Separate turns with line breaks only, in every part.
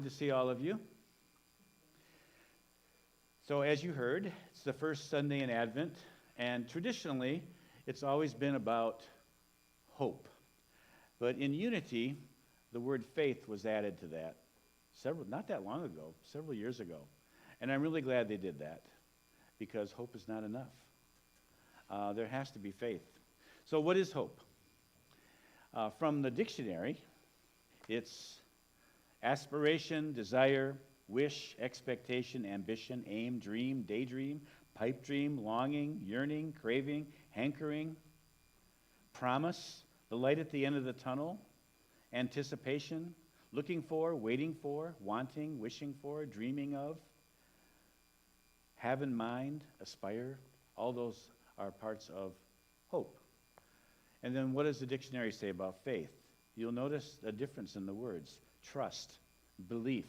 Good to see all of you. So as you heard, it's the first Sunday in Advent, and traditionally, it's always been about hope. But in Unity, the word faith was added to that not that long ago, several years ago. And I'm really glad they did that, because hope is not enough. There has to be faith. So what is hope? From the dictionary, it's aspiration, desire, wish, expectation, ambition, aim, dream, daydream, pipe dream, longing, yearning, craving, hankering, promise, the light at the end of the tunnel, anticipation, looking for, waiting for, wanting, wishing for, dreaming of, have in mind, aspire. All those are parts of hope. And then what does the dictionary say about faith? You'll notice a difference in the words. Trust, belief,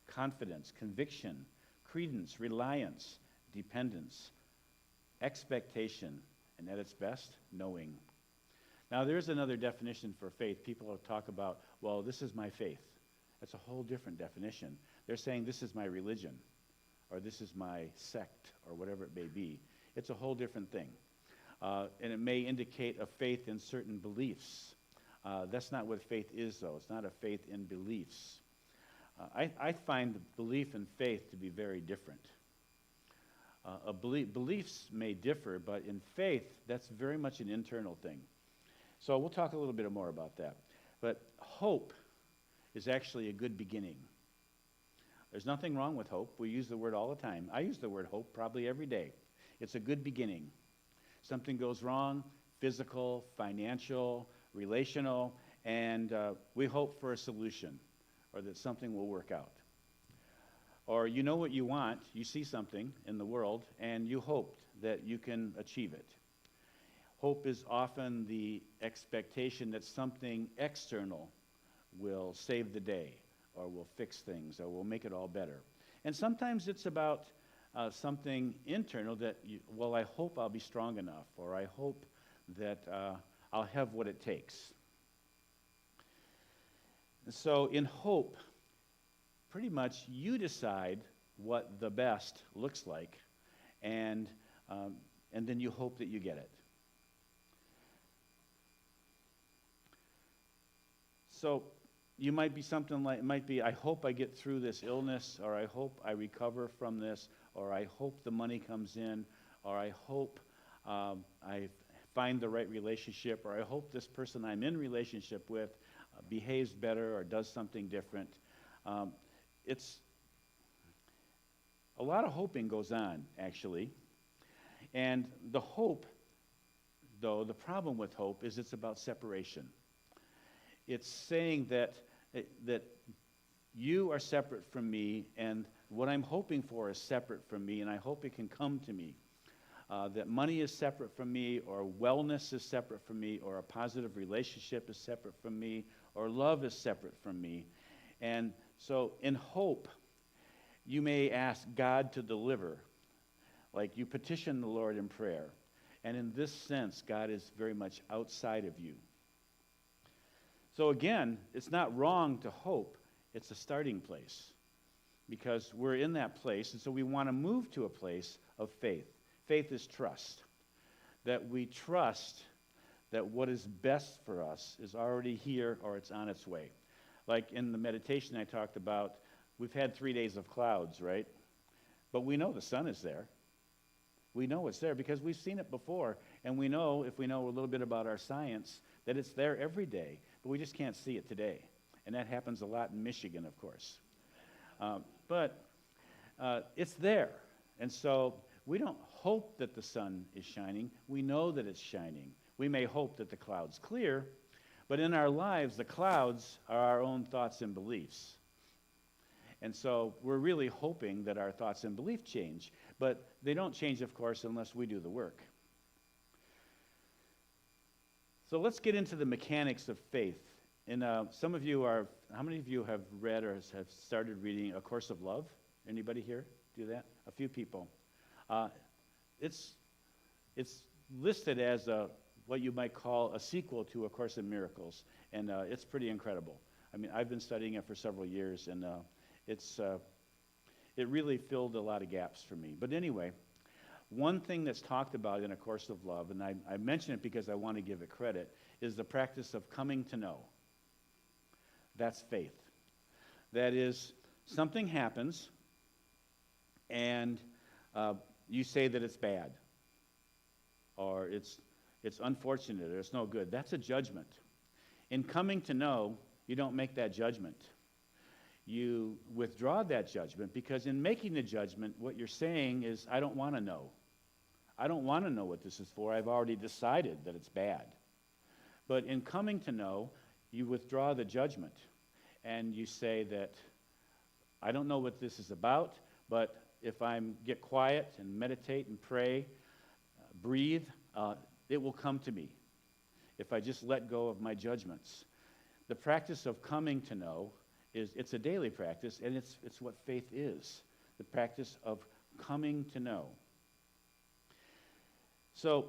confidence, conviction, credence, reliance, dependence, expectation, and at its best, knowing. Now, there's another definition for faith. People will talk about, well, this is my faith. That's a whole different definition. They're saying this is my religion, or this is my sect, or whatever it may be. It's a whole different thing. And it may indicate a faith in certain beliefs. That's not what faith is, though. It's not a faith in beliefs. I find belief and faith to be very different. Beliefs may differ, but in faith, that's very much an internal thing. So we'll talk a little bit more about that. But hope is actually a good beginning. There's nothing wrong with hope. We use the word all the time. I use the word hope probably every day. It's a good beginning. Something goes wrong, physical, financial, relational, and we hope for a solution, or that something will work out. Or you know what you want, you see something in the world, and you hope that you can achieve it. Hope is often the expectation that something external will save the day, or will fix things, or will make it all better. And sometimes it's about something internal that, I hope I'll be strong enough, or I hope that I'll have what it takes. So in hope, pretty much you decide what the best looks like, and then you hope that you get it. So you might be something like, it might be, I hope I get through this illness, or I hope I recover from this, or I hope the money comes in, or I hope I find the right relationship, or I hope this person I'm in relationship with behaves better or does something different. It's a lot of hoping goes on, actually. And the hope, though, the problem with hope is it's about separation. It's saying that you are separate from me, and what I'm hoping for is separate from me, and I hope it can come to me. That money is separate from me, or wellness is separate from me, or a positive relationship is separate from me, or love is separate from me. And so in hope, you may ask God to deliver, like you petition the Lord in prayer. And in this sense, God is very much outside of you. So again, it's not wrong to hope. It's a starting place, because we're in that place, and so we want to move to a place of faith. Faith is trust, that we trust that what is best for us is already here, or it's on its way. Like in the meditation I talked about, we've had 3 days of clouds, right? But we know the sun is there. We know it's there because we've seen it before, and we know, if we know a little bit about our science, that it's there every day, but we just can't see it today. And that happens a lot in Michigan, of course. But it's there. And so we don't hope that the sun is shining. We know that it's shining. We may hope that the cloud's clear, but in our lives, the clouds are our own thoughts and beliefs. And so we're really hoping that our thoughts and beliefs change, but they don't change, of course, unless we do the work. So let's get into the mechanics of faith. And some of you are, how many of you have read or have started reading A Course of Love? Anybody here do that? A few people. It's listed as what you might call a sequel to A Course in Miracles, and it's pretty incredible. I mean, I've been studying it for several years, and it really filled a lot of gaps for me. But anyway, one thing that's talked about in A Course of Love, and I mention it because I want to give it credit, is the practice of coming to know. That's faith. That is, something happens, and you say that it's bad, or it's unfortunate, or it's no good. That's a judgment. In coming to know, you don't make that judgment. You withdraw that judgment, because in making the judgment, what you're saying is, I don't want to know. I don't want to know what this is for. I've already decided that it's bad. But in coming to know, you withdraw the judgment, and you say that, I don't know what this is about, but if I get quiet and meditate and pray, breathe, it will come to me if I just let go of my judgments. The practice of coming to know it's a daily practice, and it's what faith is, the practice of coming to know. So,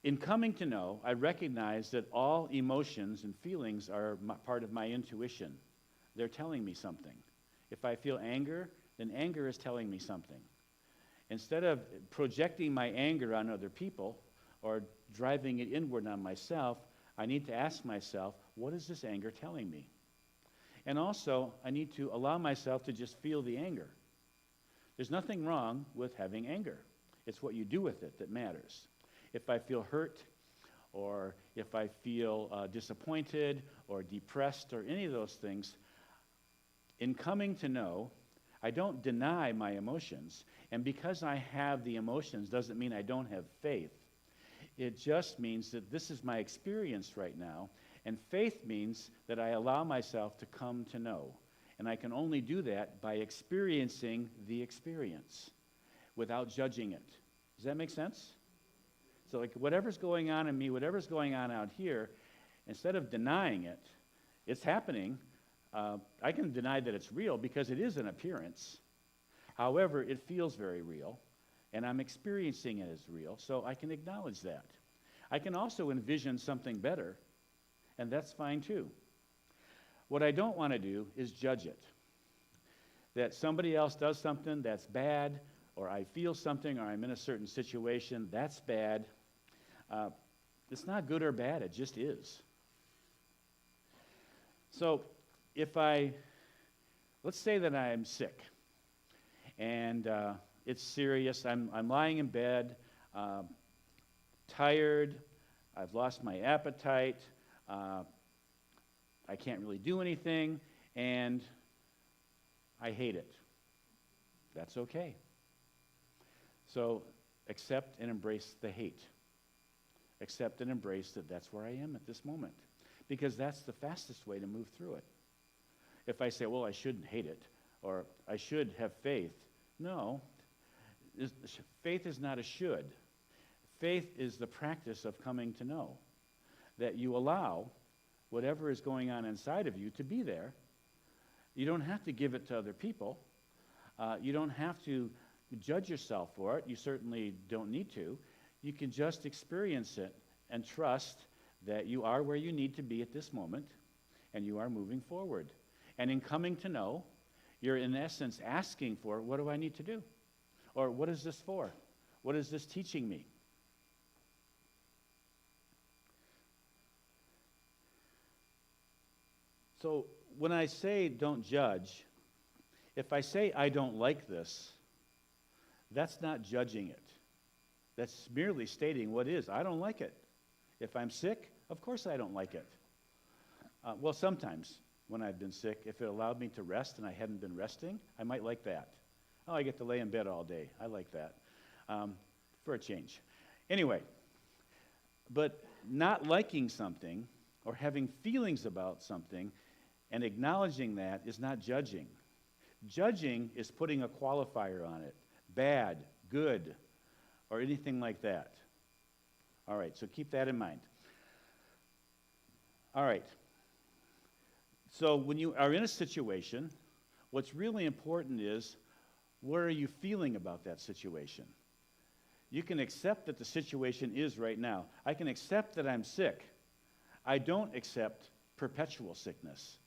in coming to know, I recognize that all emotions and feelings are part of my intuition. They're telling me something. If I feel anger, then anger is telling me something. Instead of projecting my anger on other people or driving it inward on myself, I need to ask myself, what is this anger telling me? And also, I need to allow myself to just feel the anger. There's nothing wrong with having anger. It's what you do with it that matters. If I feel hurt, or if I feel disappointed or depressed or any of those things, in coming to know, I don't deny my emotions. And because I have the emotions doesn't mean I don't have faith. It just means that this is my experience right now. And faith means that I allow myself to come to know. And I can only do that by experiencing the experience without judging it. Does that make sense? So like whatever's going on in me, whatever's going on out here, instead of denying it, it's happening. I can deny that it's real because it is an appearance. However, it feels very real, and I'm experiencing it as real, so I can acknowledge that. I can also envision something better, and that's fine too. What I don't want to do is judge it. That somebody else does something that's bad, or I feel something, or I'm in a certain situation that's bad. It's not good or bad, it just is. So let's say that I'm sick, and it's serious. I'm lying in bed, tired, I've lost my appetite, I can't really do anything, and I hate it. That's okay. So accept and embrace the hate. Accept and embrace that that's where I am at this moment, because that's the fastest way to move through it. If I say, well, I shouldn't hate it, or I should have faith, no. Faith is not a should. Faith is the practice of coming to know, that you allow whatever is going on inside of you to be there. You don't have to give it to other people. You don't have to judge yourself for it. You certainly don't need to. You can just experience it and trust that you are where you need to be at this moment, and you are moving forward. And in coming to know, you're in essence asking for, what do I need to do? Or what is this for? What is this teaching me? So when I say don't judge, if I say I don't like this, that's not judging it. That's merely stating what is. I don't like it. If I'm sick, of course I don't like it. Well, sometimes when I've been sick, if it allowed me to rest and I hadn't been resting, I might like that. Oh, I get to lay in bed all day. I like that for a change. Anyway, but not liking something or having feelings about something and acknowledging that is not judging. Judging is putting a qualifier on it. Bad, good, or anything like that. All right, so keep that in mind. All right. So when you are in a situation, what's really important is, what are you feeling about that situation? You can accept that the situation is right now. I can accept that I'm sick. I don't accept perpetual sickness.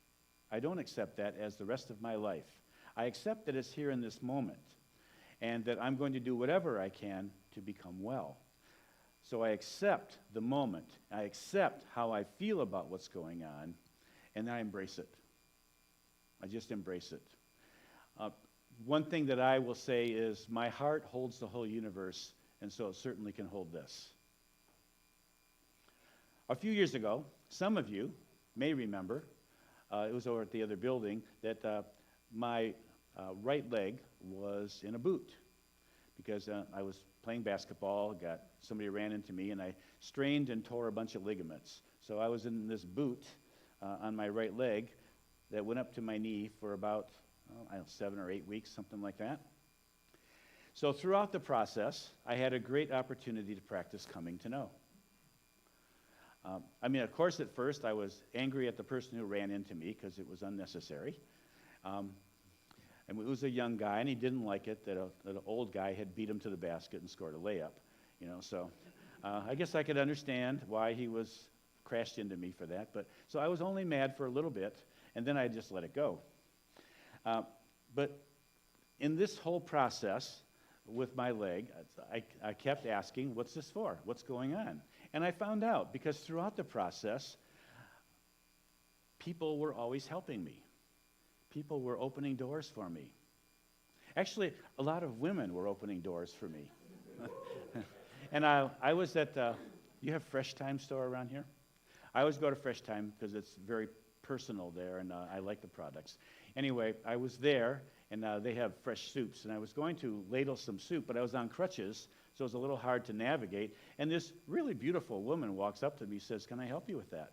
I don't accept that as the rest of my life. I accept that it's here in this moment and that I'm going to do whatever I can to become well. So I accept the moment. I accept how I feel about what's going on, and then I embrace it. I just embrace it. One thing that I will say is my heart holds the whole universe, and so it certainly can hold this. A few years ago, some of you may remember, it was over at the other building, that my right leg was in a boot because I was playing basketball, somebody ran into me, and I strained and tore a bunch of ligaments. So I was in this boot on my right leg that went up to my knee for about 7 or 8 weeks, something like that. So throughout the process, I had a great opportunity to practice coming to know. Of course, at first, I was angry at the person who ran into me because it was unnecessary. And it was a young guy, and he didn't like it that an old guy had beat him to the basket and scored a layup. So I guess I could understand why he crashed into me for that. So I was only mad for a little bit, and then I just let it go. But in this whole process with my leg, I kept asking, what's this for? What's going on? And I found out, because throughout the process, people were always helping me. People were opening doors for me. Actually, a lot of women were opening doors for me. And I was at, you have Fresh Time store around here? I always go to Fresh Time because it's very personal there, and I like the products. Anyway, I was there, and they have fresh soups, and I was going to ladle some soup, but I was on crutches, so it was a little hard to navigate. And this really beautiful woman walks up to me and says, "Can I help you with that?"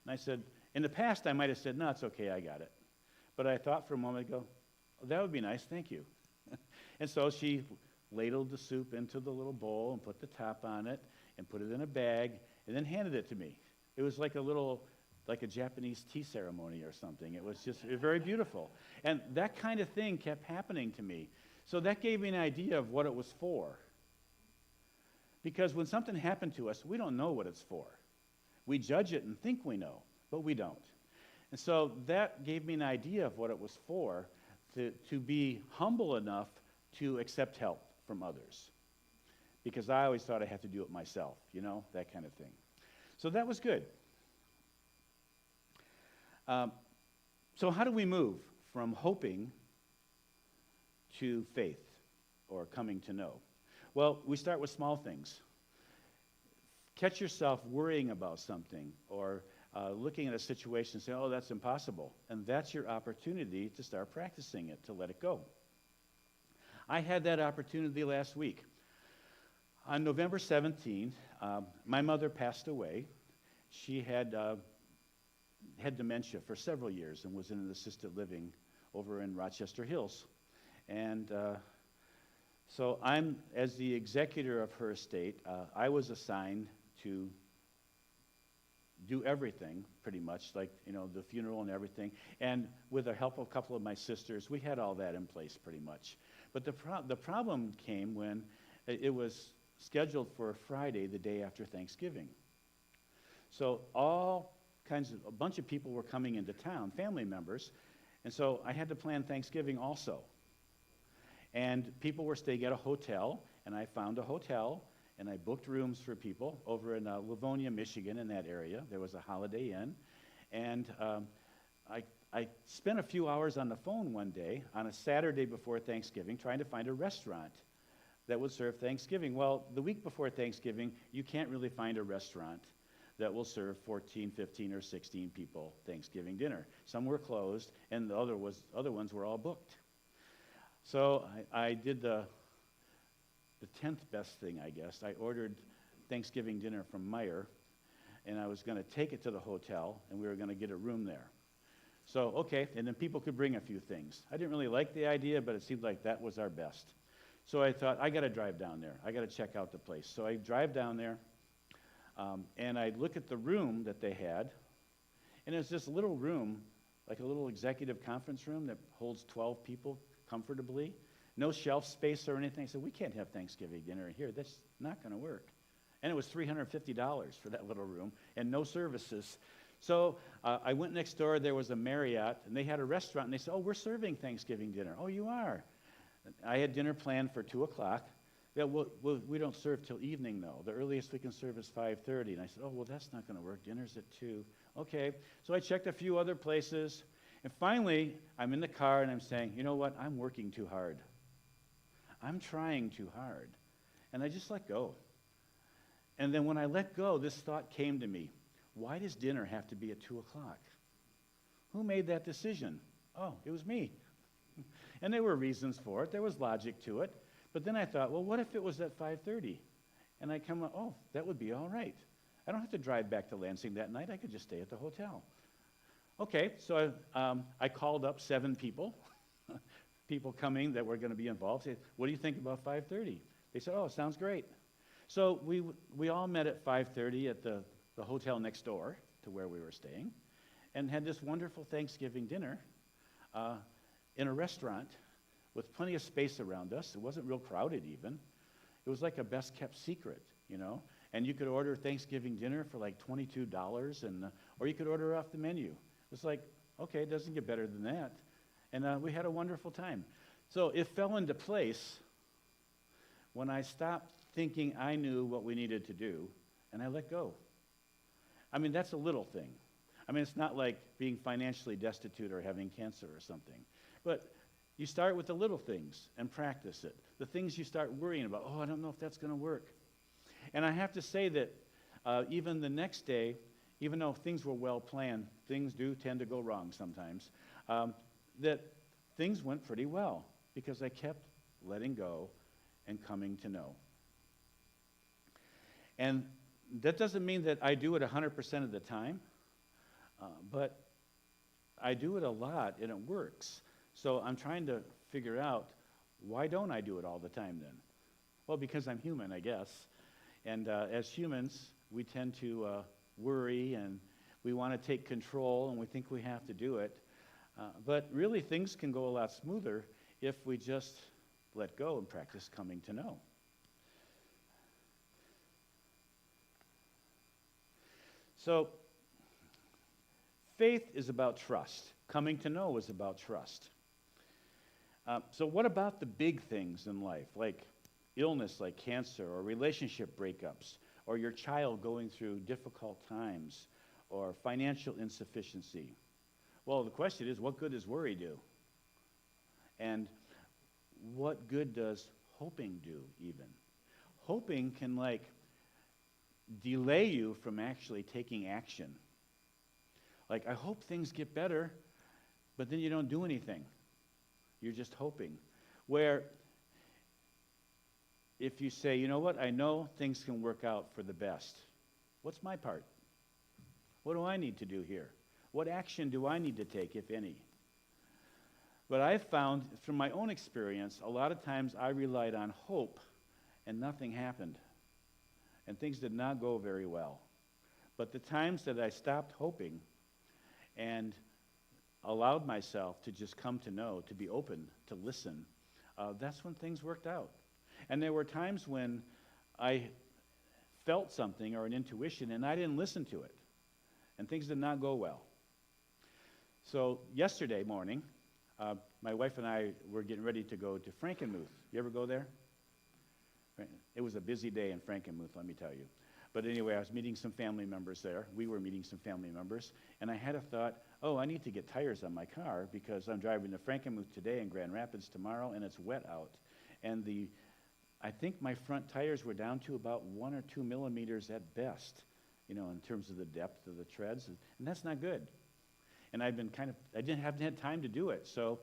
And I said, in the past, I might have said, "No, it's okay, I got it." But I thought for a moment, oh, that would be nice, thank you. And so she ladled the soup into the little bowl and put the top on it and put it in a bag and then handed it to me. It was like a Japanese tea ceremony or something. It was just very beautiful. And that kind of thing kept happening to me. So that gave me an idea of what it was for. Because when something happened to us, we don't know what it's for. We judge it and think we know, but we don't. And so that gave me an idea of what it was for, to be humble enough to accept help from others. Because I always thought I had to do it myself, that kind of thing. So that was good. So how do we move from hoping to faith or coming to know? Well, we start with small things. Catch yourself worrying about something or looking at a situation and saying, "Oh, that's impossible." And that's your opportunity to start practicing it, to let it go. I had that opportunity last week. On November 17th, my mother passed away. She had dementia for several years and was in an assisted living over in Rochester Hills. And so as the executor of her estate, I was assigned to do everything, pretty much, like, the funeral and everything. And with the help of a couple of my sisters, we had all that in place, pretty much. But the problem came when it was scheduled for Friday, the day after Thanksgiving. So a bunch of people were coming into town, family members, and so I had to plan Thanksgiving also. And people were staying at a hotel, and I found a hotel, and I booked rooms for people over in Livonia, Michigan, in that area. There was a Holiday Inn, and I spent a few hours on the phone one day on a Saturday before Thanksgiving trying to find a restaurant that would serve Thanksgiving. Well, the week before Thanksgiving, you can't really find a restaurant that will serve 14, 15, or 16 people Thanksgiving dinner. Some were closed, and the other ones were all booked. So I did the 10th best thing, I guess. I ordered Thanksgiving dinner from Meijer, and I was going to take it to the hotel, and we were going to get a room there. So, okay, and then people could bring a few things. I didn't really like the idea, but it seemed like that was our best. So I thought, I got to drive down there. I got to check out the place. So I drive down there, and I look at the room that they had, and it's this little room, like a little executive conference room that holds 12 people comfortably. No shelf space or anything. I said, we can't have Thanksgiving dinner here. That's not going to work. And it was $350 for that little room and no services. So I went next door. There was a Marriott, and they had a restaurant. And they said, "Oh, we're serving Thanksgiving dinner." "Oh, you are?" I had dinner planned for 2 o'clock. "Yeah, we don't serve till evening, though. The earliest we can serve is 5:30. And I said, "Oh, well, that's not going to work. Dinner's at 2. Okay. So I checked a few other places. And finally, I'm in the car, and I'm saying, "You know what? I'm working too hard. I'm trying too hard." And I just let go. And then when I let go, this thought came to me. Why does dinner have to be at 2 o'clock? Who made that decision? Oh, it was me. And there were reasons for it. There was logic to it. But then I thought, well, what if it was at 5:30? And I come, oh, that would be all right. I don't have to drive back to Lansing that night. I could just stay at the hotel. Okay, so I called up 7 people, people coming that were going to be involved. Said, "What do you think about 5:30? They said, "Oh, sounds great." So we all met at 5:30 at the hotel next door to where we were staying and had this wonderful Thanksgiving dinner in a restaurant with plenty of space around us. It wasn't real crowded even. It was like a best-kept secret, you know. And you could order Thanksgiving dinner for like $22, or you could order off the menu. It was like, okay, it doesn't get better than that. And we had a wonderful time. So it fell into place when I stopped thinking I knew what we needed to do, and I let go. I mean, that's a little thing. I mean, it's not like being financially destitute or having cancer or something. But you start with the little things and practice it. The things you start worrying about, oh, I don't know if that's going to work. And I have to say that even the next day, even though things were well planned, things do tend to go wrong sometimes, that things went pretty well because I kept letting go and coming to know. And that doesn't mean that I do it 100% of the time, but I do it a lot and it works. So I'm trying to figure out, why don't I do it all the time then? Well, because I'm human, I guess. And as humans, we tend to worry and we want to take control and we think we have to do it. But really, things can go a lot smoother if we just let go and practice coming to know. So, faith is about trust. Coming to know is about trust. So what about the big things in life, like illness, like cancer, or relationship breakups, or your child going through difficult times, or financial insufficiency? Well, the question is, what good does worry do? And what good does hoping do, even? Hoping can, delay you from actually taking action. Like, I hope things get better, but then you don't do anything. You're just hoping. Where if you say, you know what, I know things can work out for the best. What's my part? What do I need to do here? What action do I need to take, if any? But I've found from my own experience, a lot of times I relied on hope and nothing happened. And things did not go very well. But the times that I stopped hoping and allowed myself to just come to know, to be open, to listen, that's when things worked out. And there were times when I felt something or an intuition and I didn't listen to it. And things did not go well. So yesterday morning, my wife and I were getting ready to go to Frankenmuth. You ever go there? It was a busy day in Frankenmuth, let me tell you. But anyway, I was meeting some family members there. We were meeting some family members. And I had a thought, oh, I need to get tires on my car because I'm driving to Frankenmuth today and Grand Rapids tomorrow, and it's wet out. And I think my front tires were down to about 1 or 2 millimeters at best, in terms of the depth of the treads. And that's not good. And I haven't had time to do it. So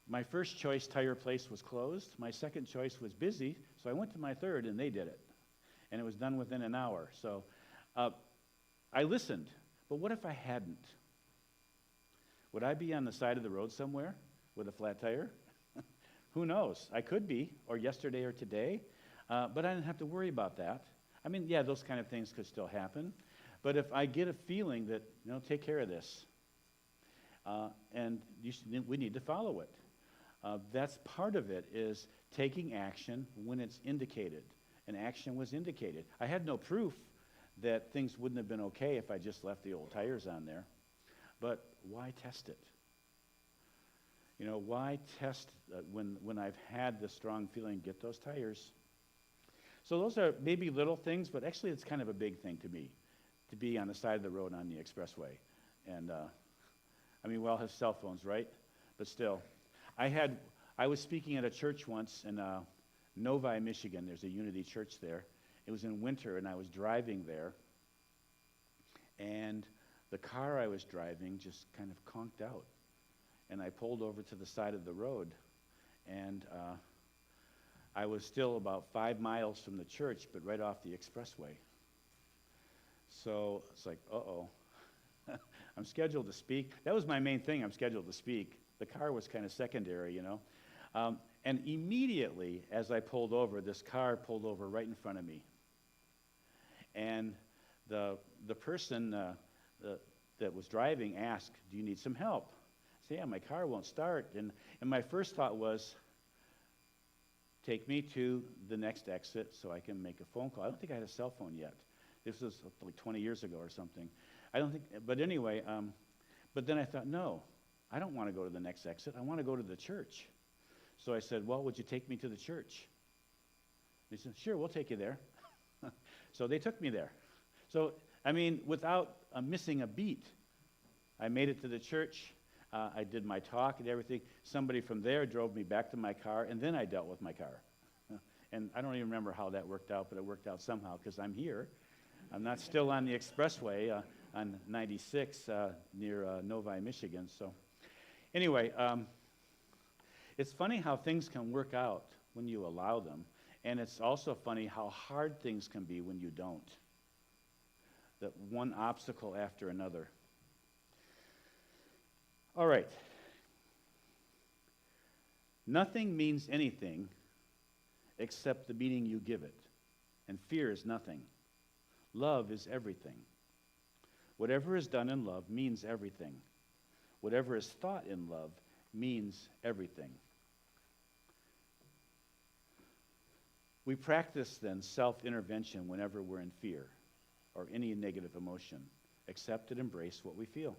my first choice tire place was closed. My second choice was busy. So I went to my third, and they did it. And it was done within an hour. So I listened. But what if I hadn't? Would I be on the side of the road somewhere with a flat tire? Who knows? I could be, or yesterday or today. But I didn't have to worry about that. I mean, yeah, those kind of things could still happen. But if I get a feeling that, take care of this, and we need to follow it. That's part of it, is taking action when it's indicated. And action was indicated. I had no proof that things wouldn't have been okay if I just left the old tires on there. But why test it? You know, why test when I've had the strong feeling, get those tires? So those are maybe little things, but actually it's kind of a big thing to me, to be on the side of the road on the expressway. And, I mean, we all have cell phones, right? But still. I was speaking at a church once in Novi, Michigan. There's a Unity church there. It was in winter, and I was driving there. And the car I was driving just kind of conked out. And I pulled over to the side of the road. And I was still about 5 miles from the church, but right off the expressway. So it's like, uh-oh. I'm scheduled to speak. That was my main thing. I'm scheduled to speak. The car was kind of secondary, you know. And immediately, as I pulled over, this car pulled over right in front of me. And the person that was driving asked, "Do you need some help?" I said, "Yeah, my car won't start." And my first thought was, take me to the next exit so I can make a phone call. I don't think I had a cell phone yet. This was like 20 years ago or something. I don't think, but anyway, but then I thought, no, I don't want to go to the next exit. I want to go to the church. So I said, "Well, would you take me to the church?" They said, "Sure, we'll take you there." So they took me there. So, I mean, without missing a beat, I made it to the church. I did my talk and everything. Somebody from there drove me back to my car, and then I dealt with my car. And I don't even remember how that worked out, but it worked out somehow because I'm here. I'm not still on the expressway on 96 near Novi, Michigan. So anyway, it's funny how things can work out when you allow them. And it's also funny how hard things can be when you don't. That one obstacle after another. All right. Nothing means anything except the meaning you give it. And fear is nothing. Love is everything. Whatever is done in love means everything. Whatever is thought in love means everything. We practice then self-intervention whenever we're in fear or any negative emotion. Accept and embrace what we feel.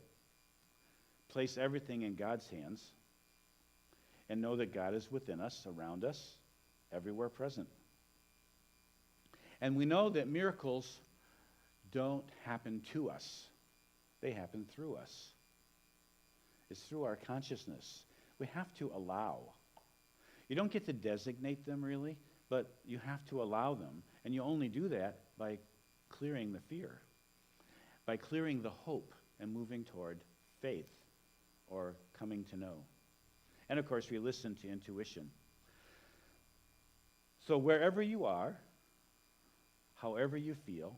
Place everything in God's hands and know that God is within us, around us, everywhere present. And we know that miracles don't happen to us. They happen through us. It's through our consciousness. We have to allow. You don't get to designate them, really, but you have to allow them. And you only do that by clearing the fear, by clearing the hope and moving toward faith or coming to know. And, of course, we listen to intuition. So wherever you are, however you feel,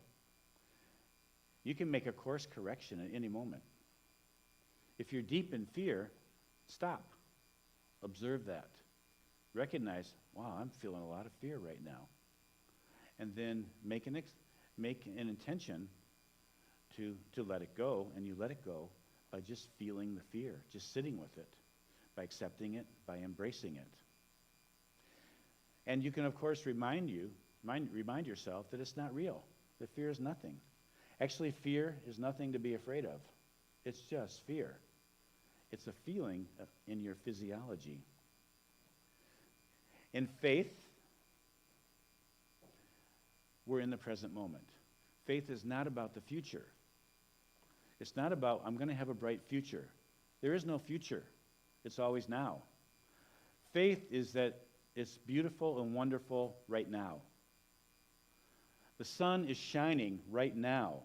you can make a course correction at any moment. If you're deep in fear, stop. Observe that. Recognize, wow, I'm feeling a lot of fear right now. And then make an intention to let it go, and you let it go by just feeling the fear, just sitting with it, by accepting it, by embracing it. And you can, of course, remind yourself that it's not real, that fear is nothing. Actually, fear is nothing to be afraid of. It's just fear. It's a feeling in your physiology. In faith, we're in the present moment. Faith is not about the future. It's not about, I'm going to have a bright future. There is no future. It's always now. Faith is that it's beautiful and wonderful right now. The sun is shining right now.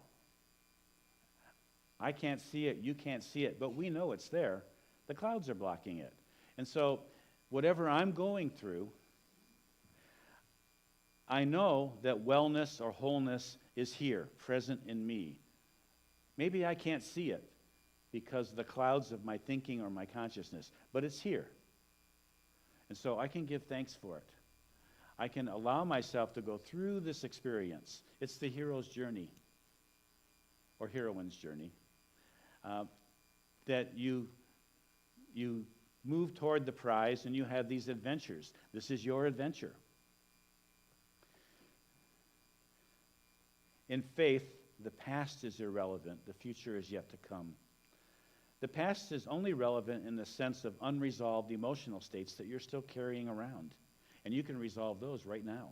I can't see it, you can't see it, but we know it's there. The clouds are blocking it. And so, whatever I'm going through, I know that wellness or wholeness is here, present in me. Maybe I can't see it because of the clouds of my thinking or my consciousness, but it's here. And so I can give thanks for it. I can allow myself to go through this experience. It's the hero's journey, or heroine's journey, that you move toward the prize and you have these adventures. This is your adventure. In faith, the past is irrelevant. The future is yet to come. The past is only relevant in the sense of unresolved emotional states that you're still carrying around. And you can resolve those right now.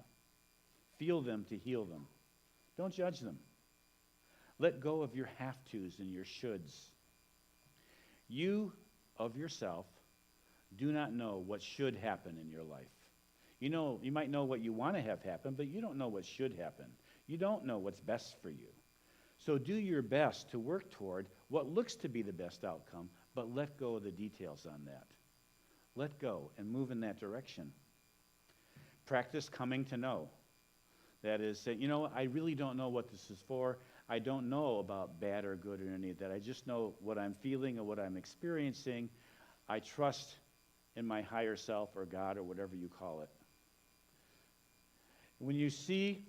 Feel them to heal them. Don't judge them. Let go of your have-tos and your shoulds. You, of yourself, do not know what should happen in your life. You might know what you want to have happen, but you don't know what should happen. You don't know what's best for you. So do your best to work toward what looks to be the best outcome, but let go of the details on that. Let go and move in that direction. Practice coming to know. That is, say, I really don't know what this is for. I don't know about bad or good or any of that. I just know what I'm feeling or what I'm experiencing. I trust in my higher self or God or whatever you call it. When you see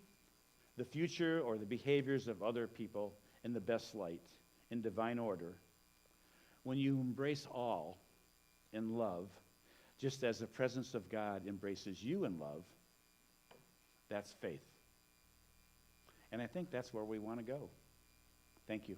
the future or the behaviors of other people in the best light, in divine order, when you embrace all in love, just as the presence of God embraces you in love, that's faith. And I think that's where we want to go. Thank you.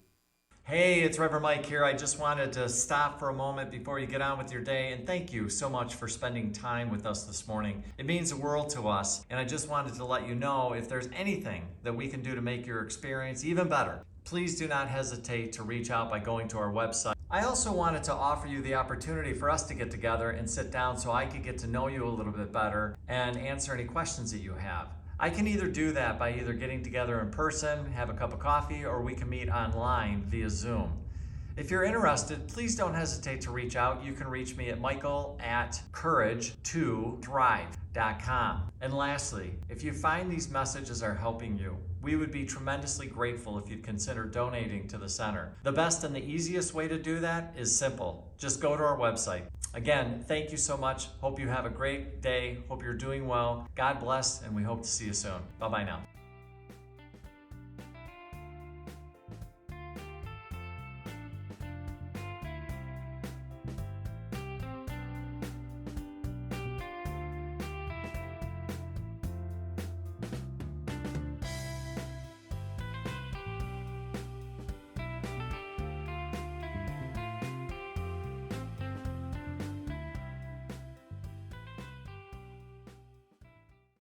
Hey, it's Reverend Mike here. I just wanted to stop for a moment before you get on with your day, and thank you so much for spending time with us this morning. It means the world to us, and I just wanted to let you know if there's anything that we can do to make your experience even better, please do not hesitate to reach out by going to our website. I also wanted to offer you the opportunity for us to get together and sit down so I could get to know you a little bit better and answer any questions that you have. I can either do that by either getting together in person, have a cup of coffee, or we can meet online via Zoom. If you're interested, please don't hesitate to reach out. You can reach me at michael@courage2thrive.com. And lastly, if you find these messages are helping you, we would be tremendously grateful if you'd consider donating to the center. The best and the easiest way to do that is simple. Just go to our website. Again, thank you so much. Hope you have a great day. Hope you're doing well. God bless, and we hope to see you soon. Bye-bye now.